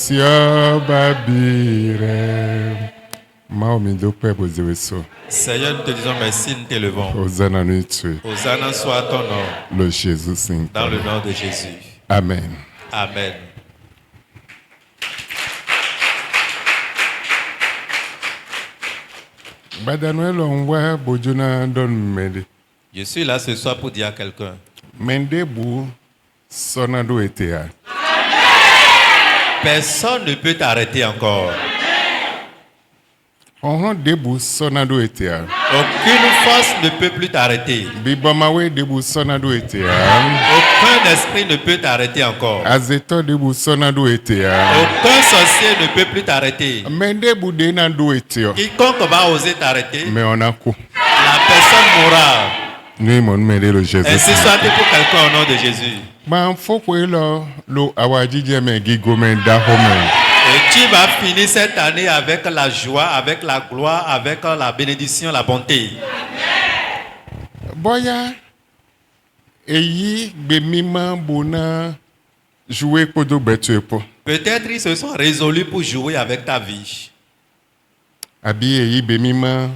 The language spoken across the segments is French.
Sio babire. Maomido pebozeweso. Seigneur, nous te disons merci, nous t'élevons. Hosanna nutue. Hosanna soit ton nom. Le Jésus Saint. Dans le nom de Jésus. Amen. Amen. Badanuel onwa bojuna don mende. Je suis là ce soir pour dire à quelqu'un. Mende bu sonado etea. Personne ne peut t'arrêter encore. On debu sonado etea. Aucune force ne peut plus t'arrêter. Bibamawe debu sonado etea. Aucun esprit ne peut t'arrêter encore. Azeto debu sonado etea. Aucun sorcier ne peut plus t'arrêter. Mende bu dena do etea. Quiconque va oser t'arrêter, Mais on a coup. la personne mourra. Nous mon mende le Jésus. Ainsi soit-il pour quelqu'un au nom de Jésus. Man faut lo awajije me gigomen da homen. Et tu vas finir cette année avec la joie, avec la gloire, avec la bénédiction, la bonté. Boya eyi gbemima bona jouer kodo betuepo. Peut-être ils se sont résolus pour jouer avec ta vie. Abi eyi bemima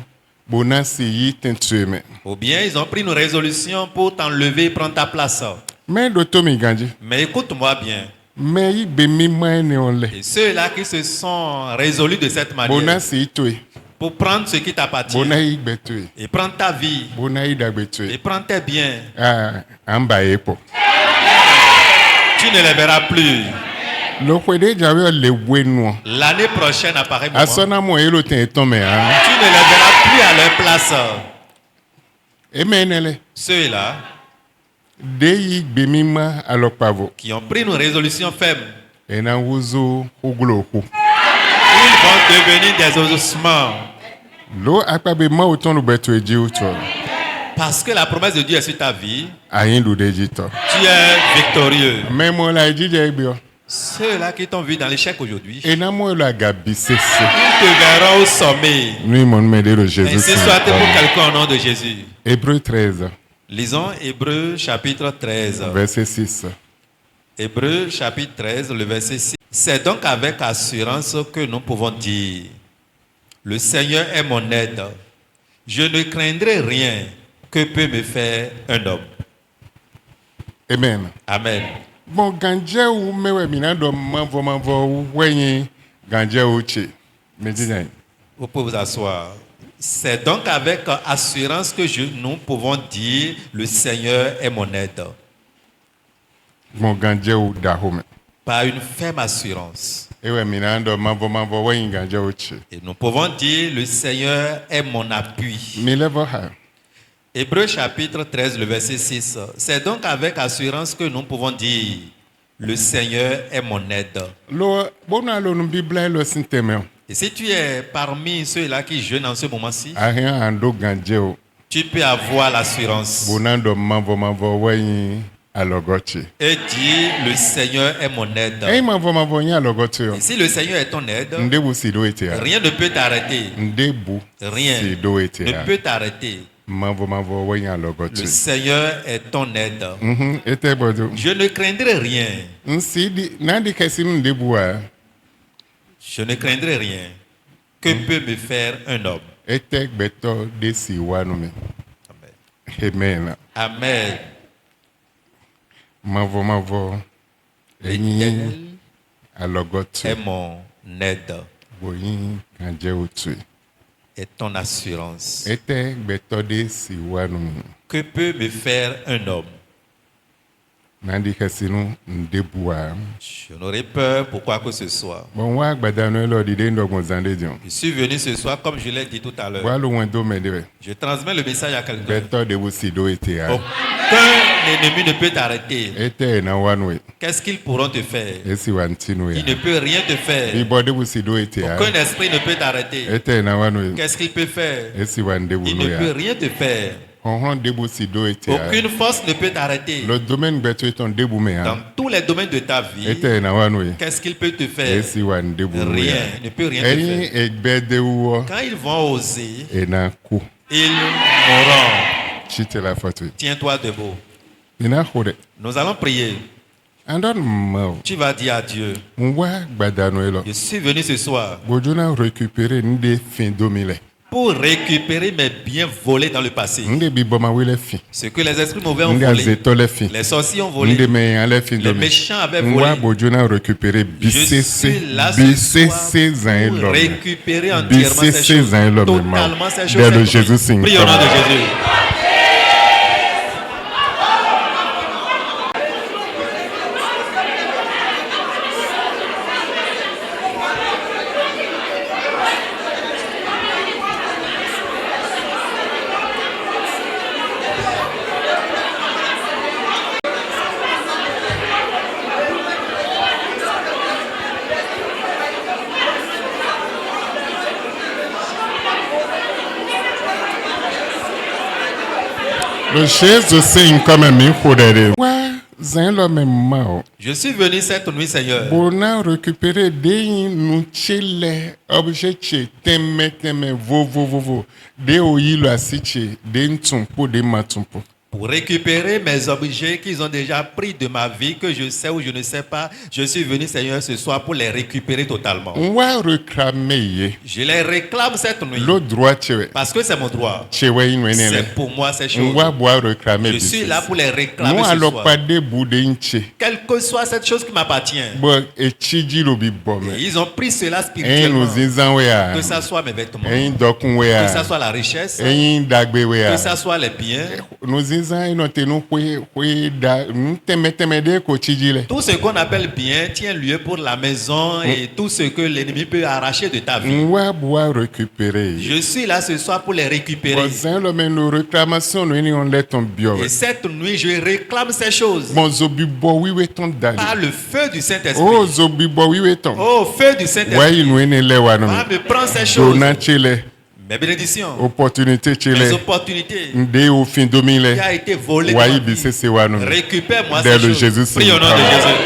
bona si tentueme. Ou bien ils ont pris une résolution pour t'enlever et prendre ta place. Mais dotomi ganji. Mais écoute-moi bien. Mais yi bemima ne onle. Et ceux-là qui se sont résolus de cette Bona manière si toy. pour prendre ce qui t'appartient Bona yi betue. et prendre ta vie Bona yi da et betue. prendre tes biens, Ah amba epo. tu ne les verras plus. Lo kwede jawe le wenu. L'année prochaine, à pareil moment, Asona mo elo ten tome hein. tu ne les verras plus à leur place. Emenele. Ceux-là Deyi gbemima alopavo. qui ont pris une résolution ferme, Ena wuzo ogloku. ils vont devenir des ossements. Lo akpabe ma oton lu betu eji uto. Parce que la promesse de Dieu est sur ta vie, Ayin lu deji to. tu es victorieux. Memo la eji je bio. Ceux-là qui t'ont vu dans l'échec aujourd'hui, Ena mo la gabi sese. ils te verront au sommet. Nous mon mede le Jésus. Ainsi soit-il pour quelqu'un au nom de Jésus. Hébreu 13, Lisons Hébreux chapitre 13. verset 6. Hébreux chapitre 13, le verset 6. C'est donc avec assurance que nous pouvons dire, le Seigneur est mon aide. Je ne craindrai rien que peut me faire un homme. Amen. Amen. Bon ganje ou mewe minado manvo wenye ganje uchi. Medina. Vous pouvez vous asseoir. C'est donc avec assurance que nous pouvons dire, le Seigneur est mon aide. Bon ganje ou dahome. Par une ferme assurance. Ewe minado manvo wenye ganje uchi. Et nous pouvons dire, le Seigneur est mon appui. Milevo ha. Hébreux chapitre 13, le verset 6. C'est donc avec assurance que nous pouvons dire, le Seigneur est mon aide. Lo bona lo no bibla lo sinteme. Et si tu es parmi ceux-là qui jeûnent en ce moment-ci, Ahia ando ganje o. tu peux avoir l'assurance Bonando manvo wenye alogochi. et dire, le Seigneur est mon aide. Ei manvo wenye alogochi. Et si le Seigneur est ton aide, Ndebu sido etea. rien ne peut t'arrêter. Ndebu Rien sido ne etea. peut t'arrêter. Manvo wenye alogochi. Le Seigneur est ton aide. Ete bodo. Je ne craindrai rien. Nsidi nandi kesim ndebu a. Je ne craindrai rien. Que peut me faire un homme? Ete beto desi wanume. Amen. Amen. Amen. Manvo enyi L'Éternel alogochi. est mon aide Boyin kanje utui. et ton assurance. Ete beto desi wanume. Que peut me faire un homme? Nandi kesinu ndebu a. Je n'aurai peur pour quoi que ce soit. Bon wa gbadanu lo dide ndogun zande dion. Je suis venu ce soir, comme je l'ai dit tout à l'heure. Wa lo wendo medebe. Je transmets le message à quelqu'un. Beto debu sido etea. Aucun ennemi ne peut t'arrêter. Ete na wanwe. Qu'est-ce qu'ils pourront te faire? Esi wantinu Il ya. ne peut rien te faire. Bibo debu sido etea. Aucun esprit ne peut t'arrêter. Ete na wanwe. Qu'est-ce qu'il peut faire? Esi wandebu Il lo ne peut ya. rien te faire. Honhon debu sido etea. Aucune force ne peut t'arrêter. Le domaine beto eton debu me Dans ha. tous les domaines de ta vie, Ete na wanwe. qu'est-ce qu'il peut te faire? Esi wandebu lo ya. Rien, il ne peut rien te Eyin faire. egbe dewu Quand ils vont oser, ena ku. ils mourront. Chite la foto. Tiens-toi debout. Ina khode. Nous allons prier. andon ma Tu vas dire à Dieu, wa gbadanu elo je suis venu ce soir bojuna récupérer nde fin domile pour récupérer mes biens volés dans le passé. nde bi boma wele fin Ce que les esprits mauvais ont nde volé, azeto le fin les sorciers ont volé, nde me ale fin les domile méchants avaient wa volé. bojuna récupérer Je BCC suis là ce BCC soir zan pour elo récupérer entièrement ces BCC choses, zan elo totalement ces choses. de le cette nuit. Jésus sing Prie au nom de Jésus. le Jésus sing comme mi khodere wa zan elo me ma Je suis venu cette nuit, Seigneur, bona récupérer des nous chile objet teme vovo de oyilo asiche de ntumpo de matumpo pour récupérer mes objets qu'ils ont déjà pris de ma vie, que je sais ou je ne sais pas. Je suis venu, Seigneur, ce soir pour les récupérer totalement. on va réclamer Je les réclame cette nuit le droit chewe parce que c'est mon droit. chewe inwenele C'est pour moi ces on choses. va boire réclamer Je suis là pour les réclamer nous ce allons soir. pas de boude inche Quelle que soit cette chose qui m'appartient. bo echiji lo bi bome Ils ont pris cela en spirituellement. nous zinzan we a Que ça soit mes vêtements, en dokun we que ça a soit la richesse, en dagbe we que a ça soit les biens. nous zinzan ino te nous we da nous teme de ko chiji le Tout ce qu'on appelle bien tient lieu pour la maison et tout ce que l'ennemi peut arracher de ta vie. on va boire récupérer Je suis là ce soir pour les récupérer. Zan lo men no réclamation no ni on let ton bio. Et cette nuit, je réclame ces choses Bon zobi bo wiwe ton dali. par le feu du Saint-Esprit. Oh zobi bo wiwe ton. Oh, feu du Saint-Esprit. Wai no ene le wa no. Va me prendre ces choses. Dona chele Mes bénédictions, opportunité mes chele. opportunités Nde au fin domile. qui a été volé. Wai bi se wa no. Récupère-moi Dès ces le choses. Jésus Prie au nom de Saint. Jésus.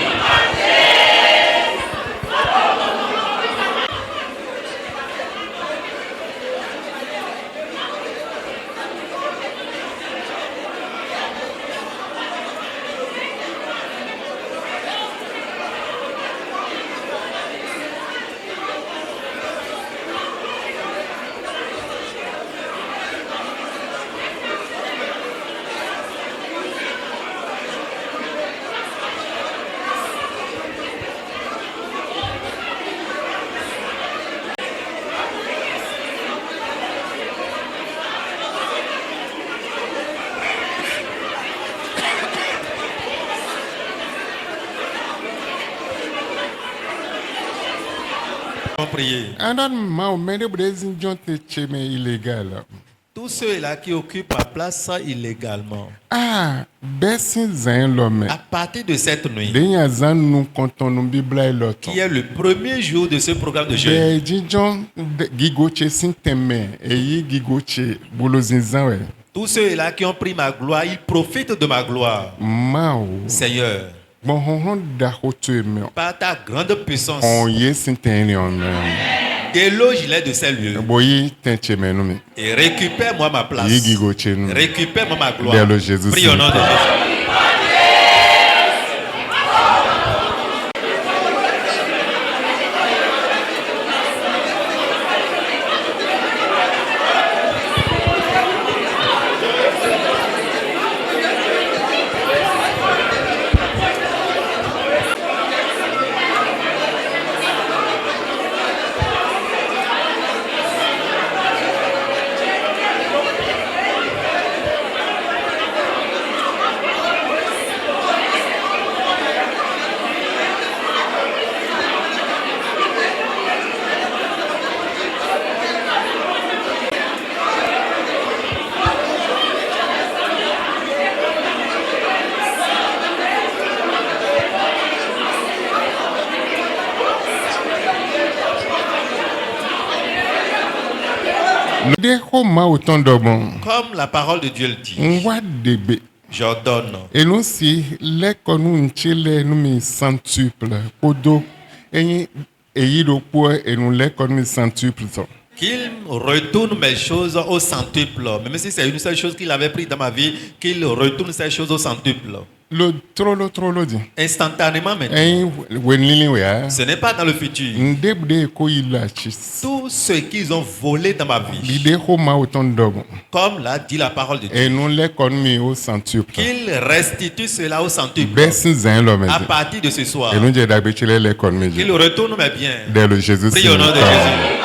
On prie. Andon ma o men de brezin jonte cheme illégal. Tous ceux-là qui occupent ma place illégalement, Ah, besin zan lo men. à partir de cette nuit, De nya zan nou konton nou bibla eloton. qui est le premier jour de ce programme de jeûne, De jijon gigoche sinteme eyi gigoche bolo zinzan we. tous ceux-là qui ont pris ma gloire, ils profitent de ma gloire. Mao Seigneur, bon hon da hoto me par ta grande puissance, on ye sintene on déloge-les de ces lieux boyi tenche me no me et récupère-moi ma place. yi gigoche no Récupère-moi ma gloire. Dès le Jésus Prie au Saint. nom de Jésus. de ho ma autant de bon Comme la parole de Dieu le dit, on wa debe j'ordonne et nous si le konu nchile nu mi centuple kodo eyi do po et nous le konu mi centuple so qu'il retourne mes choses au centuple. Même si c'est une seule chose qu'il avait pris dans ma vie, qu'il retourne ces choses au centuple. Lo trolo dit. Instantanément maintenant. Hein, wenlili wea. Ce n'est pas dans le futur. Ndebde ko ila chis. Tout ce qu'ils ont volé dans ma vie, L'idée homa autant dogo. comme l'a dit la parole de Dieu, Et nous les connaissons au centuple. qu'ils restituent cela au centuple Bessin zin l'homme. à partir de ce soir. Et nous j'ai d'habitude les connaissons. Qu'ils retournent mes biens. Dès le Jésus. Prie au nom de Jésus.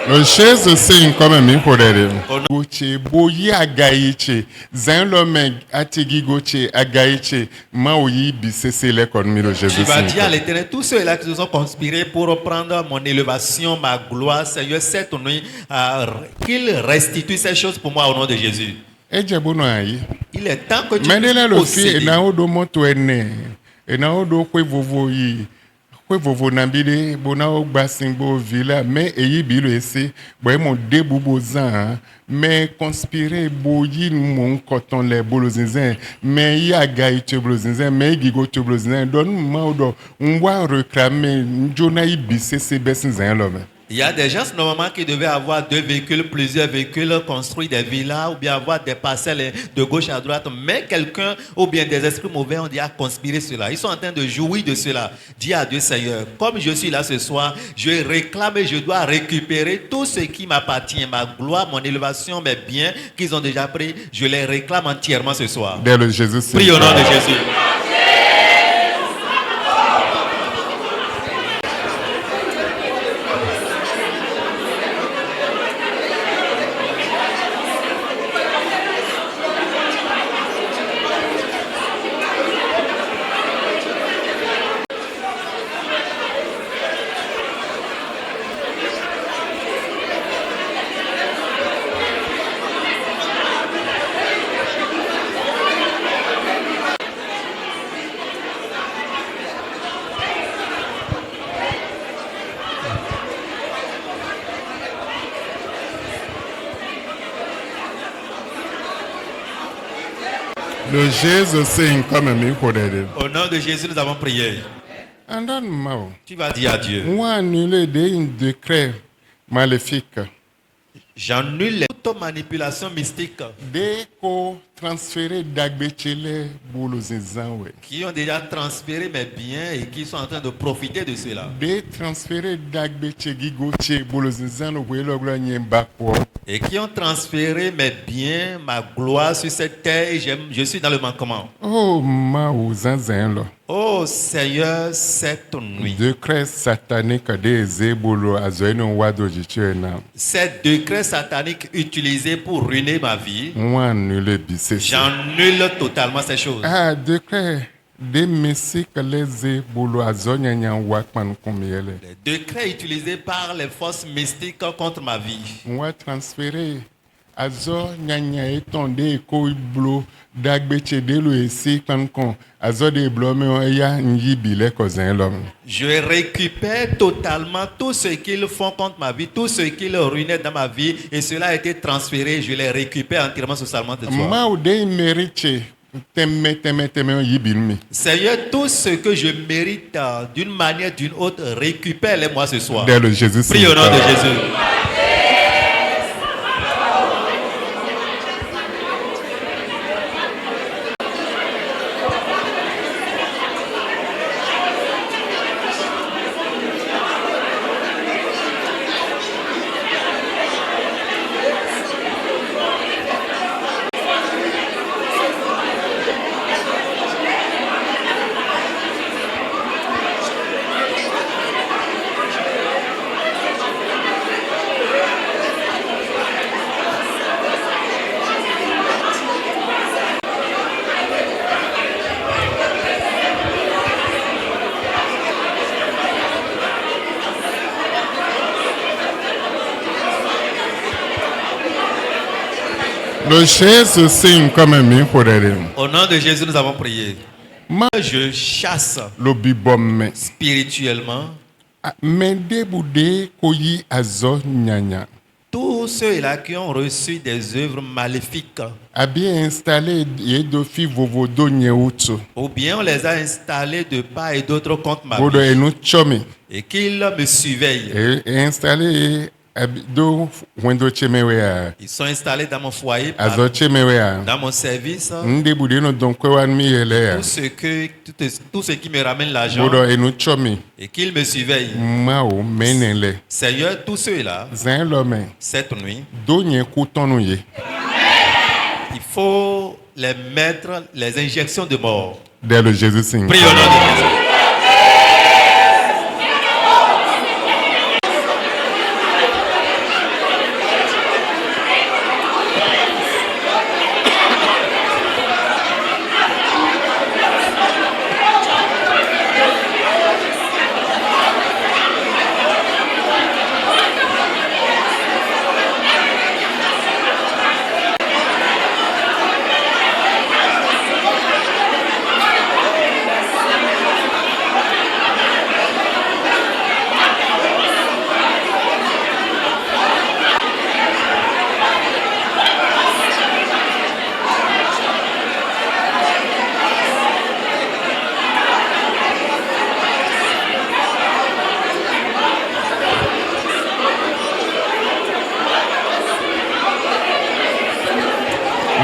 Le chaise c'est comme un micro derrière. Goche boyi agaïche zin l'homme atigi goche agaïche maoyi bisese l'économie de Jésus. Tu vas dire à l'Éternel, tous ceux-là qui se sont conspirés pour reprendre mon élévation, ma gloire, Seigneur, cette nuit, qu'ils restituent ces choses pour moi au nom de Jésus. Et diabono ayi. Il est temps que tu Mandela le fi posséder. na odo moto ene. E na odo kwe vovo yi. Kwe vovo nambide bona ogba singbo villa mais eyi bilo ese boy mon debubo zan mais conspirer boyi mon coton les bolozinzin mais ya gaite bolozinzin mais gigo to bolozinzin don ma odo on réclamer njona ibise se besin zan lo mais. Il y a des gens normalement qui devaient avoir 2 véhicules, plusieurs véhicules, construire des villas ou bien avoir des parcelles de gauche à droite. Mais quelqu'un ou bien des esprits mauvais ont dit à conspirer cela. Ils sont en train de jouir de cela. Dis à Dieu Seigneur, comme je suis là ce soir, je réclame et je dois récupérer tout ce qui m'appartient, ma gloire, mon élévation, mes biens qu'ils ont déjà pris. Je les réclame entièrement ce soir. Dès le Jésus. Prie au nom de Jésus. Le Jésus c'est comme un micro derrière. Au nom de Jésus, nous avons prié. Andon mao. Tu vas dire à Dieu, Moi annuler des décrets maléfiques. j'annule toute manipulation mystique Dès qu'on transférer d'agbechele bolozinzanwe. qui ont déjà transféré mes biens et qui sont en train de profiter de cela. Dès transférer d'agbeche gigoche bolozinzano welo nyemba kwa. Et qui ont transféré mes biens, ma gloire sur cette terre et je suis dans le manquement. Oh ma zanzan lo. Oh Seigneur, cette nuit, Décret satanique des ébolo azoino wado jichena. ces décrets sataniques utilisés pour ruiner ma vie, Moi annuler bise. j'annule totalement ces choses. Ah décret des messieurs que les ébolo azonya nyan wakman kumiele. Les décrets utilisés par les forces mystiques contre ma vie. Moi transférer azo nyanya etonde ko iblo dagbeche de lo esi kankon azo de blo me ya nyibi le kozin lo. Je récupère totalement tout ce qu'ils font contre ma vie, tout ce qu'ils ruinaient dans ma vie, et cela a été transféré. Je les récupère entièrement socialement de toi. Ma ou de meriche teme yibil mi. Seigneur, tout ce que je mérite d'une manière ou d'une autre, récupère-les-moi ce soir. Dès le Jésus. Prie au nom de Jésus. Lo Jésus sim comme mi horere. Au nom de Jésus, nous avons prié. Ma Je chasse lo bibomme. spirituellement Mende bude koyi azo nyanya. tous ceux-là qui ont reçu des œuvres maléfiques, A bien installé yedofi vovodo nyeutu. ou bien on les a installés de part et d'autre contre ma Bodo vie, enu chomi. et qu'ils me surveillent. E installé do wendo chemewea. Ils sont installés dans mon foyer, Azo chemewea. dans mon service. Nde bude no donkwe mi elea. Tout ce qui me ramène l'argent Bodo enu chomi. et qu'ils me surveillent. Mao menele. Seigneur, tous ceux-là, Zin lome. cette nuit, Do nye kutonu ye. il faut les mettre les injections de mort. Dès le Jésus signe. Prie au nom de Jésus.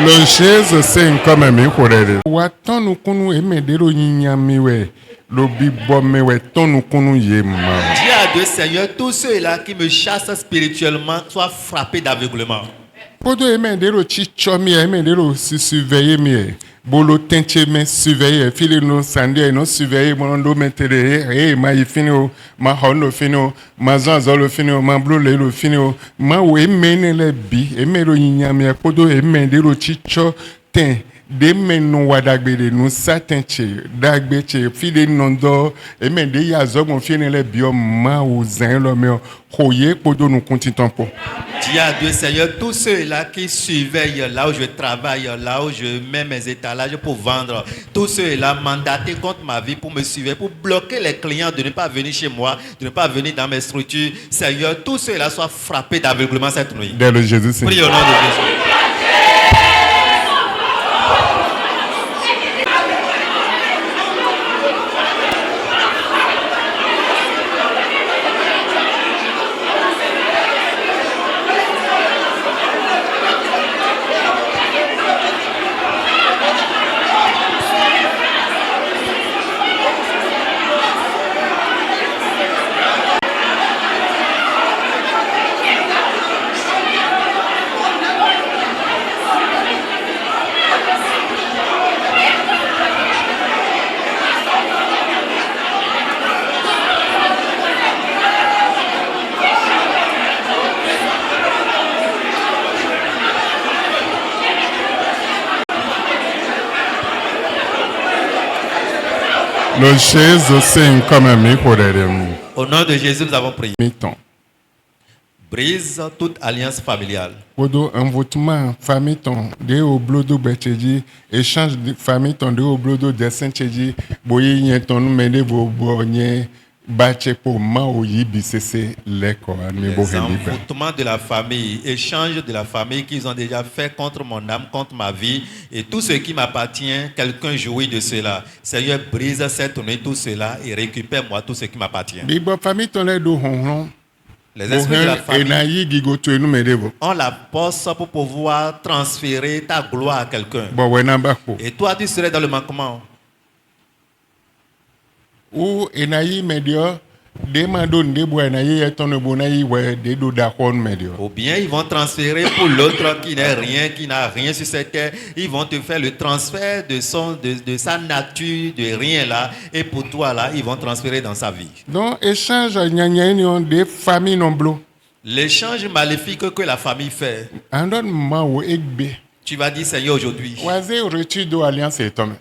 Le Jésus signe comme mi horere. Wa tonu kunu emedero nyinyamiwe. Lo bibomewe tonu kunu ye ma. Dis à Dieu, Seigneur, tous ceux-là qui me chassent spirituellement soient frappés d'aveuglement. Podo emedero chichomi emedero si surveiller mi. Bolo tenche me surveiller. Fili no sande no surveiller mondo metere. Ma yifino ma hono fino ma zanzolo fino ma blole lo fino ma we menele bi emero nyinyami podo emedero chicho ten. De menu wadagbede nu satenche dagbeche fide nondo emende ya zogon fienele bio ma ou zin lo me koye podo nu kontitampo. Dis à Dieu, Seigneur, tous ceux-là qui surveillent là où je travaille, là où je mets mes étalages pour vendre, tous ceux-là mandatés contre ma vie pour me suivre, pour bloquer les clients de ne pas venir chez moi, de ne pas venir dans mes structures. Seigneur, tous ceux-là soient frappés d'aveuglement cette nuit. Dès le Jésus signe. Prie au nom de Jésus. Le Jésus signe comme mi horere. Au nom de Jésus, nous avons prié. Miton. Brise toute alliance familiale. Podo envoûtement famille ton de oblodo becheji échange de famille ton de oblodo dessin cheji boye yen ton mende bo bonye bache po ma oyi bisese leko ami bo Les heliba. envoûtements de la famille, échange de la famille qu'ils ont déjà fait contre mon âme, contre ma vie et tout ce qui m'appartient, quelqu'un jouit de cela. Seigneur, brise cette nuit tout cela et récupère-moi tout ce qui m'appartient. Bibo famille ton le do honron. Les esprits de la famille Enayi gigoto enu medebo. ont la force pour pouvoir transférer ta gloire à quelqu'un. Bo wena bako. Et toi, tu serais dans le manquement. Ou enayi medio demando ndebo enayi eton bonayi we de do dakon medio. Ou bien ils vont transférer pour l'autre qui n'est rien, qui n'a rien sur cette terre. Ils vont te faire le transfert de sa nature, de rien là. Et pour toi là, ils vont transférer dans sa vie. Donc échange nyanya ni on de famille non blo. L'échange maléfique que la famille fait, Andon ma wo egbe. tu vas dire Seigneur aujourd'hui. Waze retu do alliance etom.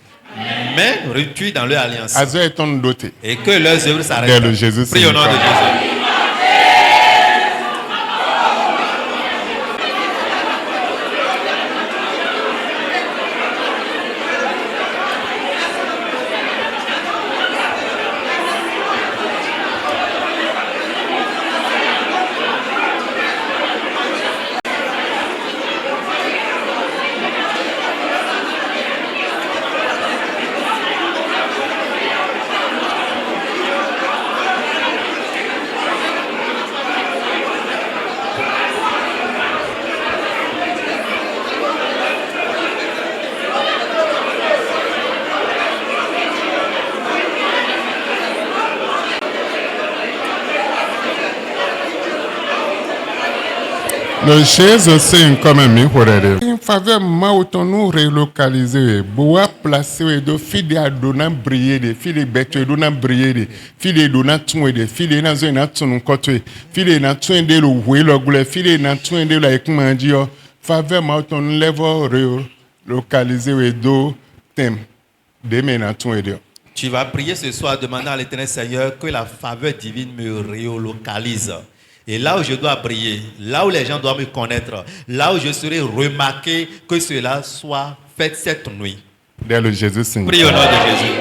Mais retue dans leur alliance. Azo eton dote. Et que leurs œuvres Dès s'arrêtent. le Jésus Prie au nom de Seigneur. Jésus. Le Jésus c'est comme un miroir. Une faveur ma autant nous relocaliser, boa placer de fille à donner briller de fille bête donner briller de fille donner tout de fille na zo na tout côté fille na tout de le oui le goule fille na tout de la comment dire faveur ma autant nous level relocaliser do thème de mena tout de. Tu vas prier ce soir, demandant à l'Éternel Seigneur que la faveur divine me relocalise. Et là où je dois prier, là où les gens doivent me connaître, là où je serai remarqué, que cela soit fait cette nuit. Dès le Jésus Seigneur. Prie au nom de Jésus.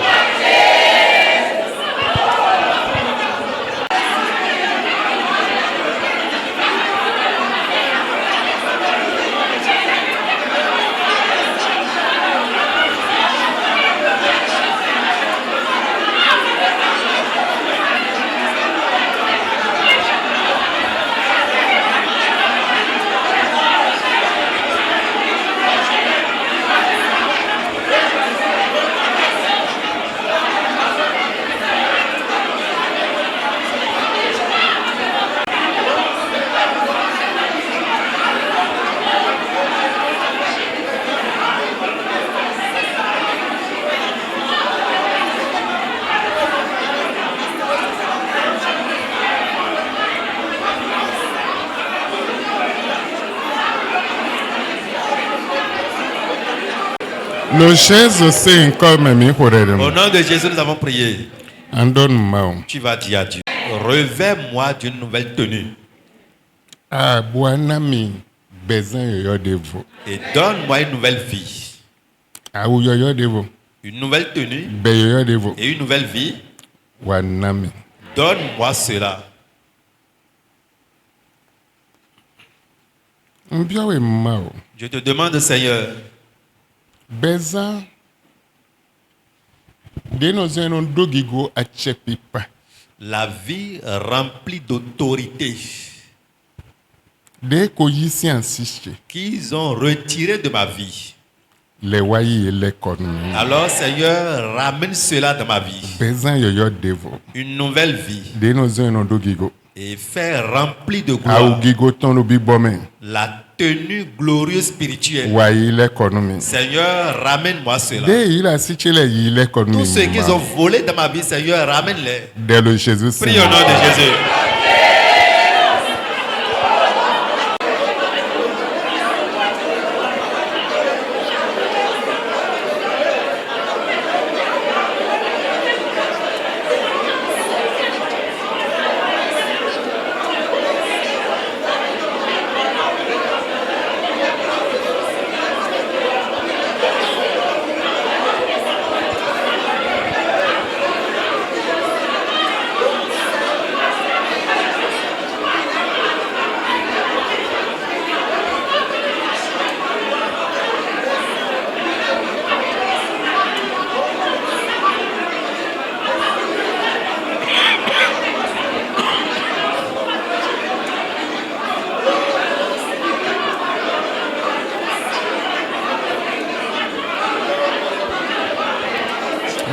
Le Jésus c'est comme un miroir. Au nom de Jésus, nous avons prié. Andonne-moi. Tu vas dire à Dieu, revêt-moi d'une nouvelle tenue Ah, Bouanami, besoin yoyo devo. et donne-moi une nouvelle vie. Ah, ou yoyo devo. Une nouvelle tenue Be yoyo devo. et une nouvelle vie. Wanami. Donne-moi cela. Mbiawe mao. Je te demande, Seigneur, Besoin. Denozenon dogigo a chepipa. la vie remplie d'autorité De ko yisi insiste. qu'ils ont retiré de ma vie. Les wayi et les cornes. Alors, Seigneur, ramène cela dans ma vie. Besoin yoyo devo. Une nouvelle vie. Denozenon dogigo. Et faire rempli de Ah, ou gloire gigo ton obi bome. la tenue glorieuse spirituelle. Wayi les cornes. Seigneur, ramène-moi cela. De il a si les yi les cornes. Tous ceux qu'ils ont volé dans ma vie, Seigneur, ramène-les. Dès le Jésus Prie au nom Seigneur. de Jésus.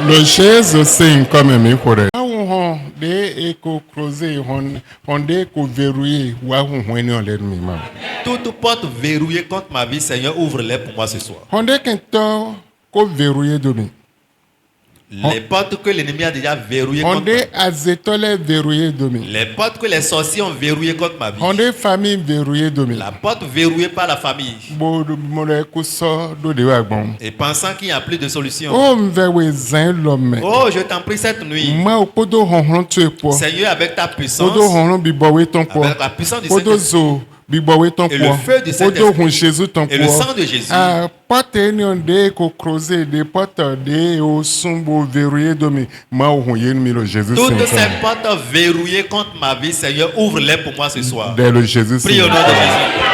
Le Jésus c'est comme un miroir. Ah on de éco creuser on de ko verrouiller wa on ni on l'air mima. Toute porte verrouillée contre ma vie, Seigneur, ouvre-les pour moi ce soir. On de kento ko verrouiller domi. Les portes que l'ennemi a déjà verrouillées On contre de ma vie. azetole verrouiller domi. Les portes que les sorciers ont verrouillées contre ma vie. On de famille verrouiller domi. La porte verrouillée par la famille. Bo mo le ko so do de wa gbon. Et pensant qu'il n'y a plus de solution. O mvewe zan l'homme. Oh, je t'en prie cette nuit. Ma o podo honhon tu po. Seigneur, avec ta puissance, Podo honhon bi bowe ton po. avec la puissance du Podo Saint-Esprit zo bi bowe ton Et le po. feu du Podo Saint-Esprit. hon Jésus ton po. et le sang de Jésus, Ah, porte ni on de ko creuser des portes de o sumbo verrouiller domi. Ma o hon yen mi le Jésus toutes Saint. ces portes verrouillées contre ma vie, Seigneur, ouvre-les pour moi ce soir. Dès le Jésus Prie au nom de Saint. Jésus.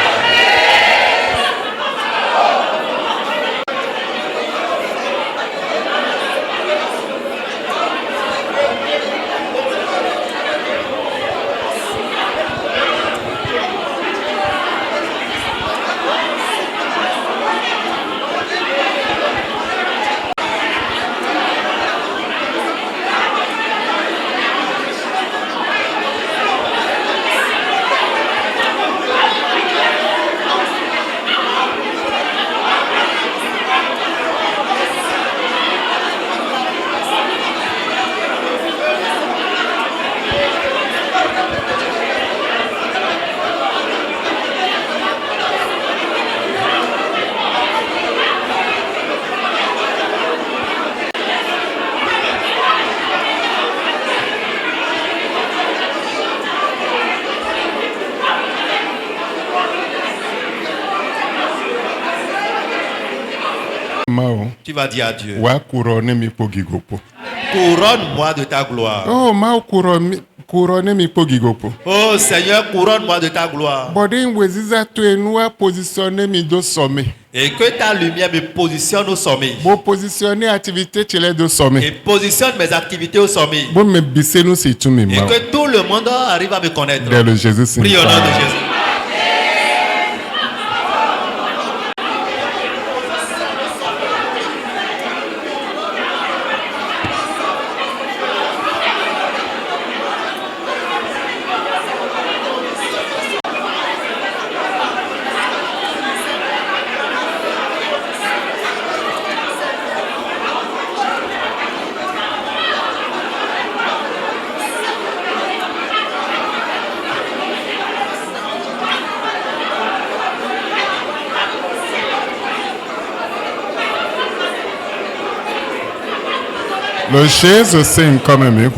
mao. Tu vas dire à Dieu, Wa couronne mi pogigopo. couronne-moi de ta gloire. Oh, ma couronne mi pogigopo. Oh Seigneur, couronne-moi de ta gloire. Bode weziza to enua positionner mi do sommet. Et que ta lumière me positionne au sommet. Bo positionner activité chele do Et sommet. positionne mes activités au sommet. Bo me bisenu si tu mi Et mao. que tout le monde arrive à me connaître. Dans le Jésus. Prie au nom de Jésus. Le Jésus c'est comme mi